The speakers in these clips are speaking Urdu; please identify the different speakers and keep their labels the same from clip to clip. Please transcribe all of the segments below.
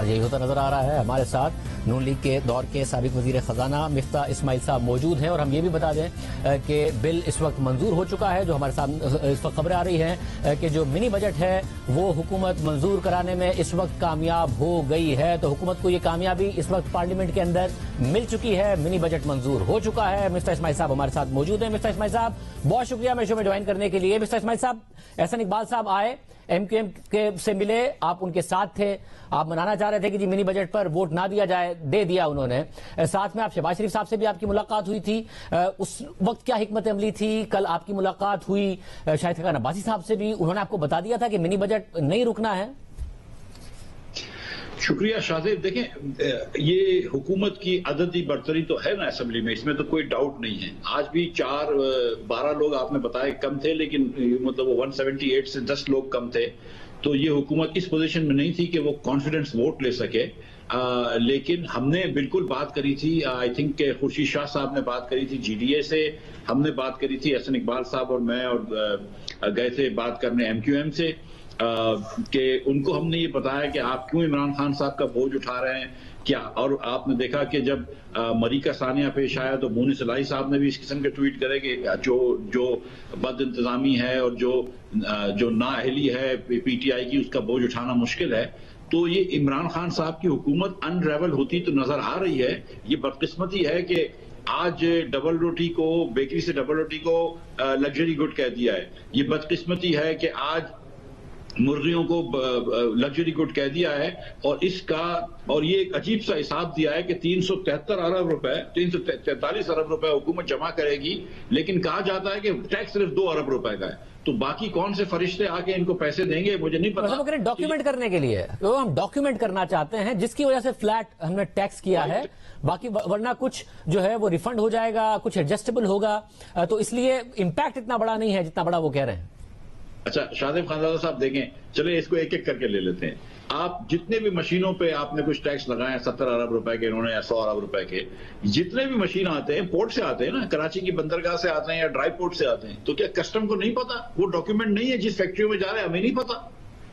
Speaker 1: یہی ہوتا نظر آ رہا ہے. ہمارے ساتھ نون لیگ کے دور کے سابق وزیر خزانہ مفتاح اسماعیل صاحب موجود ہیں, اور ہم یہ بھی بتا دیں کہ بل اس وقت منظور ہو چکا ہے. جو ہمارے ساتھ اس وقت خبریں آ رہی ہیں کہ جو منی بجٹ ہے وہ حکومت منظور کرانے میں اس وقت کامیاب ہو گئی ہے. تو حکومت کو یہ کامیابی اس وقت پارلیمنٹ کے اندر مل چکی ہے, منی بجٹ منظور ہو چکا ہے. مفتاح اسماعیل صاحب ہمارے ساتھ موجود ہیں. مفتاح اسماعیل صاحب بہت شکریہ میرے شو میں جوائن کرنے کے لیے. مفتاح اسماعیل صاحب, احسن اقبال صاحب آئے, ایم کیو ایم سے ملے, آپ ان کے ساتھ تھے, آپ منانا چاہ رہے تھے کہ جی منی بجٹ پر ووٹ نہ دیا جائے, دے دیا انہوں نے. ساتھ میں آپ شہباز شریف صاحب سے بھی آپ کی ملاقات ہوئی تھی, اس وقت کیا حکمت عملی تھی؟ کل آپ کی ملاقات ہوئی شاہد خاقان عباسی صاحب سے بھی, انہوں نے آپ کو بتا دیا تھا کہ منی بجٹ نہیں رکنا ہے.
Speaker 2: شکریہ شاہزیب. دیکھیں, یہ حکومت کی عددی برتری تو ہے نا اسمبلی میں, اس میں تو کوئی ڈاؤٹ نہیں ہے. آج بھی 12 لوگ آپ نے بتائے کم تھے, لیکن مطلب 178 سے 10 لوگ کم تھے. تو یہ حکومت اس پوزیشن میں نہیں تھی کہ وہ کانفیڈنس ووٹ لے سکے. لیکن ہم نے بالکل بات کری تھی, آئی تھنک کہ خورشید شاہ صاحب نے بات کری تھی جی ڈی اے سے, ہم نے بات کری تھی احسن اقبال صاحب اور میں, اور گئے تھے بات کرنے ایم کیو ایم سے, کہ ان کو ہم نے یہ بتایا کہ آپ کیوں عمران خان صاحب کا بوجھ اٹھا رہے ہیں کیا. اور آپ نے دیکھا کہ جب مری کا ثانیہ پیش آیا تو مونس الہی صاحب نے بھی اس قسم کے ٹویٹ کرے کہ جو بد انتظامی ہے اور جو نااہلی ہے پی ٹی آئی کی, اس کا بوجھ اٹھانا مشکل ہے. تو یہ عمران خان صاحب کی حکومت انریول ہوتی تو نظر آ رہی ہے. یہ بدقسمتی ہے کہ آج ڈبل روٹی کو, بیکری سے ڈبل روٹی کو لگژری گڈ کہہ دیا ہے. یہ بدقسمتی ہے کہ آج مرغیوں کو لگژری گڈ کہہ دیا ہے, اور یہ ایک عجیب سا حساب دیا ہے کہ 373 ارب روپے 343 ارب روپے حکومت جمع کرے گی, لیکن کہا جاتا ہے کہ ٹیکس صرف 2 ارب روپے کا ہے. تو باقی کون سے فرشتے آ کے ان کو پیسے دیں گے مجھے نہیں پتا.
Speaker 1: ڈاکیومنٹ کرنے کے لیے تو ہم ڈاکیومنٹ کرنا چاہتے ہیں, جس کی وجہ سے فلیٹ ہم نے ٹیکس کیا ہے, باقی ورنہ کچھ جو ہے وہ ریفنڈ ہو جائے گا, کچھ ایڈجسٹیبل ہوگا. تو اس لیے امپیکٹ اتنا بڑا نہیں ہے جتنا بڑا وہ کہہ رہے ہیں.
Speaker 2: اچھا شاہزیب خانزادہ صاحب, دیکھیں چلے اس کو ایک ایک کر کے لے لیتے ہیں. آپ جتنے بھی مشینوں پہ آپ نے کچھ ٹیکس لگائے ہیں, 70 ارب روپے کے انہوں نے, یا 100 ارب روپے کے, جتنے بھی مشین آتے ہیں پورٹ سے آتے ہیں نا, کراچی کی بندرگاہ سے آتے ہیں یا ڈرائی پورٹ سے آتے ہیں, تو کیا کسٹم کو نہیں پتا؟ وہ ڈاکیومنٹ نہیں ہے جس فیکٹریوں میں جا رہے ہیں, ہمیں نہیں پتا.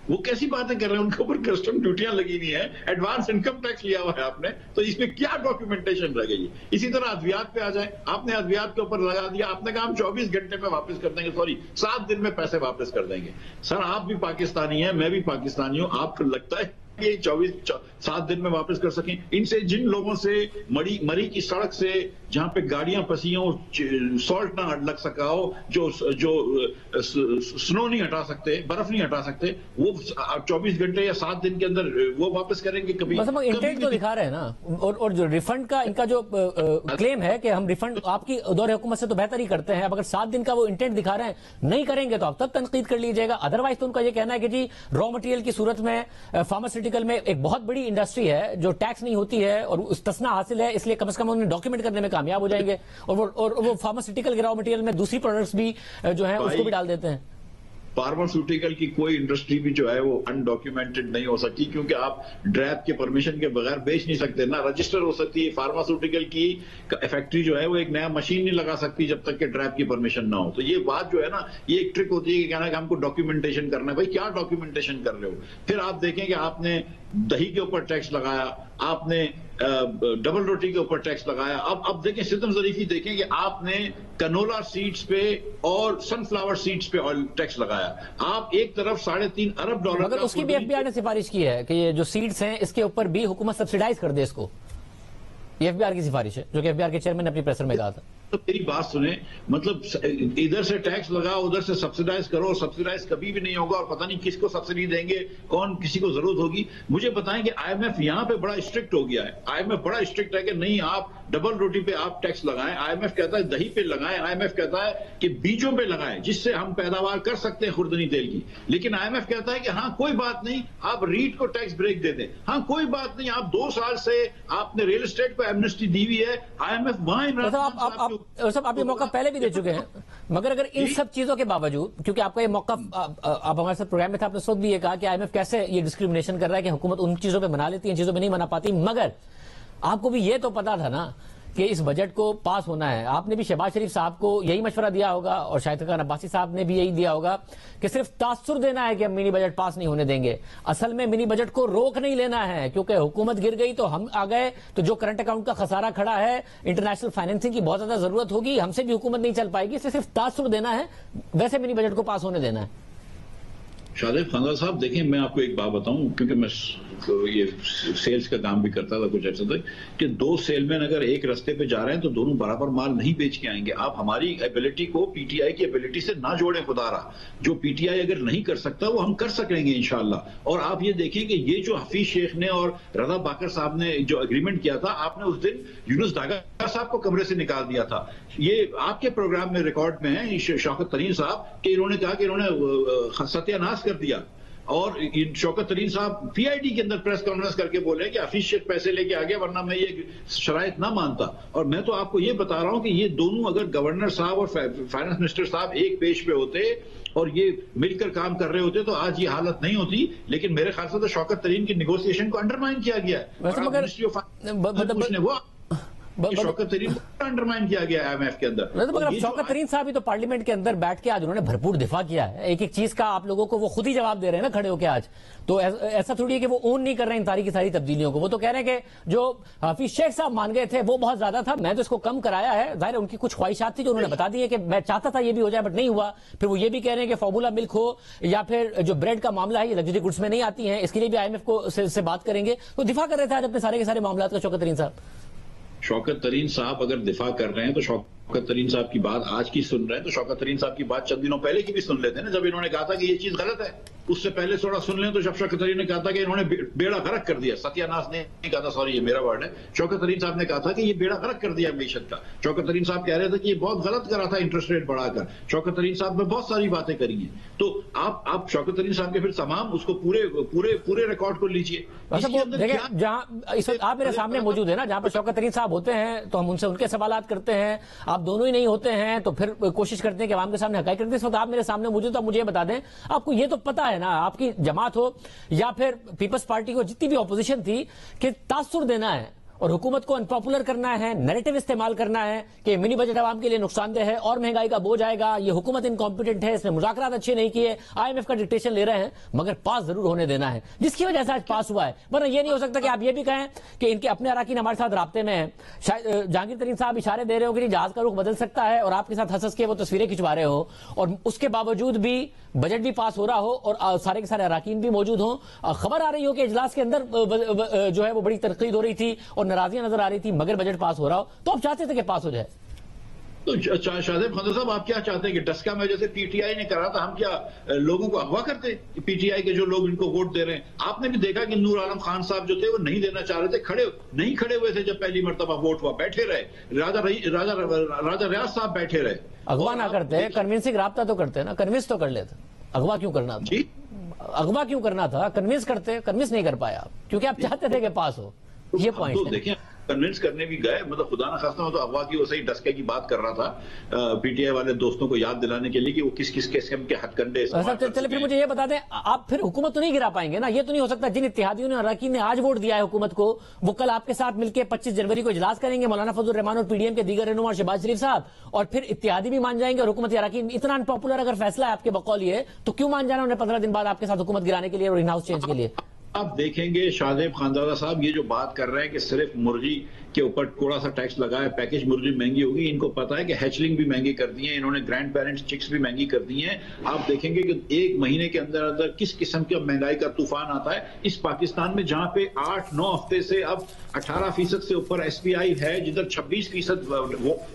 Speaker 2: وہ کیسی باتیں کر رہے ہیں, ان کے اوپر کسٹم ڈیوٹیاں لگی ہوئی ہیں, ایڈوانس انکم ٹیکس لیا ہوا ہے آپ نے, تو اس میں کیا ڈاکیومنٹیشن رہ گئی. اسی طرح ادویات پہ آ جائیں, آپ نے ادویات کے اوپر لگا دیا, آپ نے کہا ہم 24 گھنٹے میں واپس کر دیں گے, سوری 7 دن میں پیسے واپس کر دیں گے. سر آپ بھی پاکستانی ہیں, میں بھی پاکستانی ہوں, آپ کو لگتا ہے کہ 7 دن میں واپس کر سکیں؟ ان سے, جن لوگوں سے مری کی سڑک سے جہاں پہ گاڑیاں پسی ہوں, سالٹ نہ لگ سکا ہو, جو سنو نہیں ہٹا سکتے, برف نہیں ہٹا سکتے, وہ 24 گھنٹے یا 7 دن کے اندر وہ واپس کریں گے کبھی؟
Speaker 1: بس ہم انٹینٹ تو دکھا رہے ہیں نا, اور جو ریفنڈ کا ان کا جو کلیم ہے کہ ہم ریفنڈ آپ کی دور حکومت سے تو بہتر ہی کرتے ہیں. اب اگر 7 دن کا وہ انٹینٹ دکھا رہے ہیں, نہیں کریں گے تو اب تک تنقید کر لیجیے گا. ادروائز تو ان کا یہ کہنا ہے کہ جی را مٹیریل کی صورت میں فارماسیوٹیکل میں ایک بہت بڑی انڈسٹری ہے جو ٹیکس نہیں ہوتی ہے اور استثناء حاصل ہے, اس لیے کم از کم انہیں ڈاکیومنٹ کرنے میں کامیاب ہو جائیں گے, اور وہ فارماسیوٹیکل را مٹیریل میں دوسری پروڈکٹس بھی جو ہیں اس کو بھی ڈال دیتے ہیں.
Speaker 2: فارماسیوٹیکل کی کوئی انڈسٹری بھی جو ہے وہ انڈاکیومنٹڈ نہیں ہو سکتی, کیونکہ آپ ڈریپ کے پرمیشن کے بغیر بیچ نہیں سکتے. نہ رجسٹر ہو سکتی ہے فارماسیوٹیکل کی فیکٹری جو ہے, وہ ایک نیا مشین نہیں لگا سکتی جب تک کہ ڈریپ کی پرمیشن نہ ہو. تو یہ بات جو ہے نا, یہ ایک ٹرک ہوتی ہے کہ کہنا کہ ہم کو ڈاکیومنٹیشن کرنا ہے. بھائی کیا ڈاکیومنٹیشن کر رہے ہو؟ پھر آپ دیکھیں کہ آپ نے دہی کے اوپر ٹیکس لگایا, آپ نے ڈبل روٹی کے اوپر ٹیکس لگایا. اب دیکھیں ستم ظریفی, دیکھیں کہ آپ نے کنولا سیڈز پہ اور سن فلاور سیڈز پہ آئل ٹیکس لگایا. آپ ایک طرف $3.5 ارب
Speaker 1: مگر اس کی بھی ایف بی آر نے سفارش کی ہے کہ یہ جو سیڈز ہیں اس کے اوپر بھی حکومت سبسیڈائز کر دے اس کو. یہ ایف بی آر کی سفارش ہے, جو کہ ایف بی آر کے چیئرمین نے اپنی پریسر میں کہا تھا.
Speaker 2: تو میری بات سنیں, مطلب ادھر سے ٹیکس لگاؤ, ادھر سے سبسیڈائز کرو, سبسیڈائز کبھی بھی نہیں ہوگا, اور پتہ نہیں کس کو سبسڈی دیں گے, کون کسی کو ضرورت ہوگی. مجھے بتائیں کہ آئی ایم ایف یہاں پہ بڑا اسٹرکٹ ہو گیا ہے. آئی ایم ایف بڑا اسٹرکٹ ہے کہ نہیں, آپ ڈبل روٹی پہ آپ ٹیکس لگائیں. آئی ایم ایف کہتا ہے دہی پہ لگائیں. آئی ایم ایف کہتا ہے کہ بیجوں پہ لگائیں جس سے ہم پیداوار کر سکتے ہیں خوردنی تیل کی. لیکن آئی ایم ایف کہتا ہے کہ ہاں کوئی بات نہیں, آپ ریٹ کو ٹیکس بریک دے دیں. ہاں کوئی بات نہیں, آپ 2 سال سے آپ نے ریل اسٹیٹ کو ایمنسٹی دی ہوئی ہے. آئی ایم ایف
Speaker 1: وہاں موقع پہلے بھی دے چکے ہیں, مگر اگر ان سب چیزوں کے باوجود, کیونکہ آپ کا یہ موقع آپ ہمارے ساتھ پروگرام میں تھا, آپ نے خود بھی یہ کہا کہ آئی ایم ایف کیسے یہ ڈسکریمنیشن کر رہا ہے کہ حکومت ان چیزوں پہ منا لیتی ہے, ان چیزوں پہ نہیں منا پاتی. مگر آپ کو بھی یہ تو پتا تھا نا کہ اس بجٹ کو پاس ہونا ہے، آپ نے بھی شہباز شریف صاحب کو یہی مشورہ دیا ہوگا اور شاہد خاقان عباسی صاحب نے بھی یہی دیا ہوگا کہ صرف تاثر دینا ہے کہ ہم منی بجٹ پاس نہیں ہونے دیں گے، اصل میں منی بجٹ کو روک نہیں لینا ہے، کیونکہ حکومت گر گئی تو ہم آ گئے تو جو کرنٹ اکاؤنٹ کا خسارہ کھڑا ہے، انٹرنیشنل فائنینسنگ کی بہت زیادہ ضرورت ہوگی، ہم سے بھی حکومت نہیں چل پائے گی، اس سے صرف تاثر دینا ہے، ویسے منی بجٹ کو پاس ہونے دینا ہے۔
Speaker 2: شاہد خاندان صاحب دیکھیں، میں آپ کو ایک بات بتاؤں، کیونکہ میں یہ سیلز کا کام بھی کرتا تھا کچھ عرصے تک، کہ دو سیل مین اگر ایک رستے پہ جا رہے ہیں تو دونوں برابر مال نہیں بیچ کے آئیں گے۔ آپ ہماری ایبلٹی کو پی ٹی آئی کی ایبلٹی سے نہ جوڑیں خدا رہا، جو پی ٹی آئی اگر نہیں کر سکتا وہ ہم کر سکیں گے انشاءاللہ۔ اور آپ یہ دیکھیں کہ یہ جو حفیظ شیخ نے اور رضا باقر صاحب نے جو اگریمنٹ کیا تھا، آپ نے اس دن یونس ڈاگا صاحب کو کمرے سے نکال دیا تھا۔ یہ آپ کے پروگرام میں ریکارڈ میں ہے شوکت ترین صاحب کہ انہوں نے کہا کہ انہوں نے ستیہ ناش کر دیا، اور شوکت ترین صاحب پی آئی ڈی کے اندر پریس کانفرنس کر کے بولے کہ حفیظ شیخ پیسے لے کے آ گیا ورنہ میں یہ شرائط نہ مانتا۔ اور میں تو آپ کو یہ بتا رہا ہوں کہ یہ دونوں اگر گورنر صاحب اور فائنانس منسٹر صاحب ایک پیج پہ ہوتے اور یہ مل کر کام کر رہے ہوتے تو آج یہ حالت نہیں ہوتی، لیکن میرے خیال سے تو شوکت ترین کی نیگوسیشن کو انڈرمائن کیا گیا ہے، شوکت ترین کو انڈرمائن کیا گیا ہے آئی ایم ایف کے اندر۔
Speaker 1: مگر اب شوکت ترین صاحب ہی تو پارلیمنٹ کے اندر بیٹھ کے آج انہوں نے بھرپور دفاع کیا ہے، ایک ایک چیز کا آپ لوگوں کو وہ خود ہی جواب دے رہے ہیں نا کھڑے ہو کے آج، تو ایسا تھوڑی ہے کہ وہ اون نہیں کر رہے ہیں ان ساری کی ساری تبدیلیوں کو، وہ تو کہہ رہے ہیں کہ جو حفیظ شیخ صاحب مان گئے تھے وہ بہت زیادہ تھا، میں تو اس کو کم کرایا ہے، ظاہر ہے ان کی کچھ خواہشات تھی جو انہوں نے بتا دی ہے کہ میں چاہتا تھا یہ بھی ہو جائے بٹ نہیں ہوا۔ پھر وہ یہ بھی کہہ رہے ہیں کہ فارمولا ملک ہو یا پھر جو بریڈ کا معاملہ ہے یہ لگژری گڈس میں نہیں آتی ہیں، اس کے لیے بھی آئی ایم ایف کو سے بات کریں گے، تو دفاع کر رہے تھے آج اپنے سارے کے سارے معاملات کا شوکت ترین صاحب۔
Speaker 2: شوکت ترین صاحب اگر دفاع کر رہے ہیں تو شوکت ترین صاحب کی بات آج کی سن رہے ہیں تو شوکت ترین صاحب کی بات چند دنوں پہلے کی بھی سن لیتے ہیں نا، جب انہوں نے کہا تھا کہ یہ چیز غلط ہے، اس سے پہلے تھوڑا سن لیں تو جب شوکت ترین نے کہا تھا کہ انہوں نے بیڑا غرق کر دیا، ستیہ ناش نے کہا تھا، سوری یہ میرا ورڈ ہے، شوکت ترین صاحب نے کہا تھا کہ یہ بیڑا غرق کر دیا معیشت کا۔ شوکت ترین صاحب کہہ رہے تھے کہ یہ بہت غلط کرا تھا انٹرسٹ ریٹ بڑھا کر، شوکت ترین صاحب نے بہت ساری باتیں کری ہیں، تو آپ شوکت ترین صاحب کے پھر تمام اس کو پورے ریکارڈ کو لیجئے۔
Speaker 1: جہاں اس وقت آپ میرے سامنے موجود ہیں نا، جہاں پر شوکت ترین صاحب ہوتے ہیں تو ہم ان سے ان کے سوالات کرتے ہیں، آپ دونوں ہی نہیں ہوتے ہیں تو پھر کوشش کرتے ہیں کہ عوام کے سامنے حقائق کرتے ہیں۔ اس وقت آپ میرے سامنے موجود تو آپ مجھے یہ بتا دیں، آپ کو یہ تو پتا ہے نا، آپ کی جماعت ہو یا پھر پیپلز پارٹی کو جتنی بھی اپوزیشن تھی، کہ تاثر دینا ہے اور حکومت کو انپاپولر کرنا ہے، نیریٹو استعمال کرنا ہے کہ منی بجٹ عوام کے لیے نقصان دہ ہے اور مہنگائی کا بوجھ آئے گا، یہ حکومت انکمپیٹنٹ ہے، اس نے مذاکرات اچھے نہیں کیے، آئی ایم ایف کا ڈکٹیشن لے رہے ہیں، مگر پاس ضرور ہونے دینا ہے، جس کی وجہ سے آج پاس ہوا ہے۔ ورنہ یہ نہیں ہو سکتا کہ آپ یہ بھی کہیں کہ ان کے اپنے اراکین ہمارے ساتھ رابطے میں ہیں، جہانگیر ترین صاحب اشارے دے رہے ہو کہ جہاز کا رخ بدل سکتا ہے اور آپ کے ساتھ ہنس کے وہ تصویریں کھنچوا رہے ہو، اور اس کے باوجود بھی بجٹ بھی پاس ہو رہا ہو اور سارے کے سارے اراکین بھی موجود ہوں، خبر آ رہی ہو کہ اجلاس کے اندر جو ہے وہ بڑی تنقید ہو رہی تھی اور ناراضیاں نظر آ رہی تھی، مگر بجٹ پاس ہو رہا ہو، تو آپ چاہتے تھے کہ پاس ہو جائے۔
Speaker 2: تو شاہد خاندان صاحب آپ کیا چاہتے ہیں کہ ڈسکا میں جیسے پی ٹی آئی نے کرا تھا، ہم کیا لوگوں کو اغوا کرتے؟ پی ٹی آئی کے جو لوگ ان کو ووٹ دے رہے ہیں، آپ نے بھی دیکھا کہ نور عالم خان صاحب جو تھے وہ نہیں دینا چاہ رہے تھے، نہیں کھڑے ہوئے تھے جب پہلی مرتبہ ووٹ ہوا، بیٹھے رہے، راجہ ریاض صاحب بیٹھے رہے۔
Speaker 1: اغوا نہ کرتے، کنونسنگ رابطہ تو کرتے نا، کنونس تو کر لیتے، اغوا کیوں کرنا تھا؟ اغوا کیوں کرنا تھا؟ کنونس کرتے، کنونس نہیں کر پایا کیونکہ آپ چاہتے تھے کہ پاس ہو، یہ پوائنٹ ہے۔
Speaker 2: دیکھیں کنونس کرنے بھی گئے، مطلب خدا نہ خواستہ میں تو اغوا کی وہ صحیح ڈسکے کی بات کر رہا تھا پی ٹی آئی والے دوستوں کو یاد دلانے کے لیے کہ وہ کس قسم کے ہتھ کنڈے استعمال کر سکتے ہیں۔
Speaker 1: چلے پھر مجھے یہ بتا دیں، آپ پھر حکومت تو نہیں گرا پائیں گے نا؟ یہ تو نہیں ہو سکتا جن اتحادیوں نے اراکین نے آج ووٹ دیا ہے حکومت کو، وہ کل آپ کے ساتھ مل کے 25 جنوری کو اجلاس کریں گے، مولانا فضل الرحمان اور پی ڈی ایم کے دیگر رہنما اور شہباز شریف صاحب، اور پھر اتحادی بھی مان جائیں گے اور حکومت اراکین اتنا انپاپولر اگر فیصلہ ہے آپ کے بقول یہ تو کیوں مان جانا انہیں 15 دن بعد آپ کے ساتھ حکومت گرانے کے لیے اور ان ہاؤس چینج کے لیے؟
Speaker 2: آپ دیکھیں گے شاہد خاندان صاحب یہ جو بات کر رہے ہیں کہ صرف مرغی کے اوپر تھوڑا سا ٹیکس لگا ہے، پیکج مرغی مہنگی ہوگی، ان کو پتا ہے کہ ہیچلنگ بھی مہنگی کر دی ہیں، انہوں نے گرینڈ پیرنٹس چکس بھی مہنگی کر دی ہیں۔ آپ دیکھیں گے کہ ایک مہینے کے اندر اندر کس قسم کی مہنگائی کا طوفان آتا ہے اس پاکستان میں، جہاں پہ 8-9 ہفتے سے اب 18% سے اوپر ایس پی آئی ہے، جدھر 26%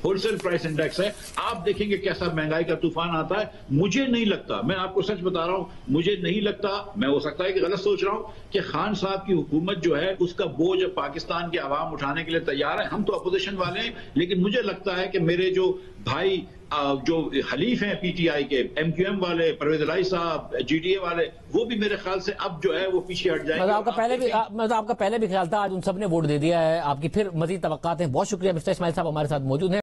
Speaker 2: ہول سیل پرائس انڈیکس ہے۔ آپ دیکھیں گے کیسا مہنگائی کا طوفان آتا ہے۔ مجھے نہیں لگتا، میں آپ کو سچ بتا رہا ہوں، مجھے نہیں لگتا، میں ہو سکتا ہے کہ غلط سوچ رہا ہوں، کہ خان صاحب کی حکومت جو ہے اس کا بوجھ پاکستان کے عوام اٹھانے کے لیے تیار ہے۔ ہم تو اپوزیشن والے ہیں، لیکن مجھے لگتا ہے کہ میرے جو بھائی جو حلیف ہیں پی ٹی آئی کے، ایم کیو ایم والے، پرویز الہی صاحب، جی ڈی اے والے، وہ بھی میرے خیال سے اب جو ہے وہ پیچھے ہٹ جائیں گے۔
Speaker 1: آپ کا پہلے بھی خیال تھا، آج ان سب نے ووٹ دے دیا ہے، آپ کی پھر مزید توقعات ہیں۔ بہت شکریہ مسٹر اسماعیل صاحب ہمارے ساتھ موجود ہیں۔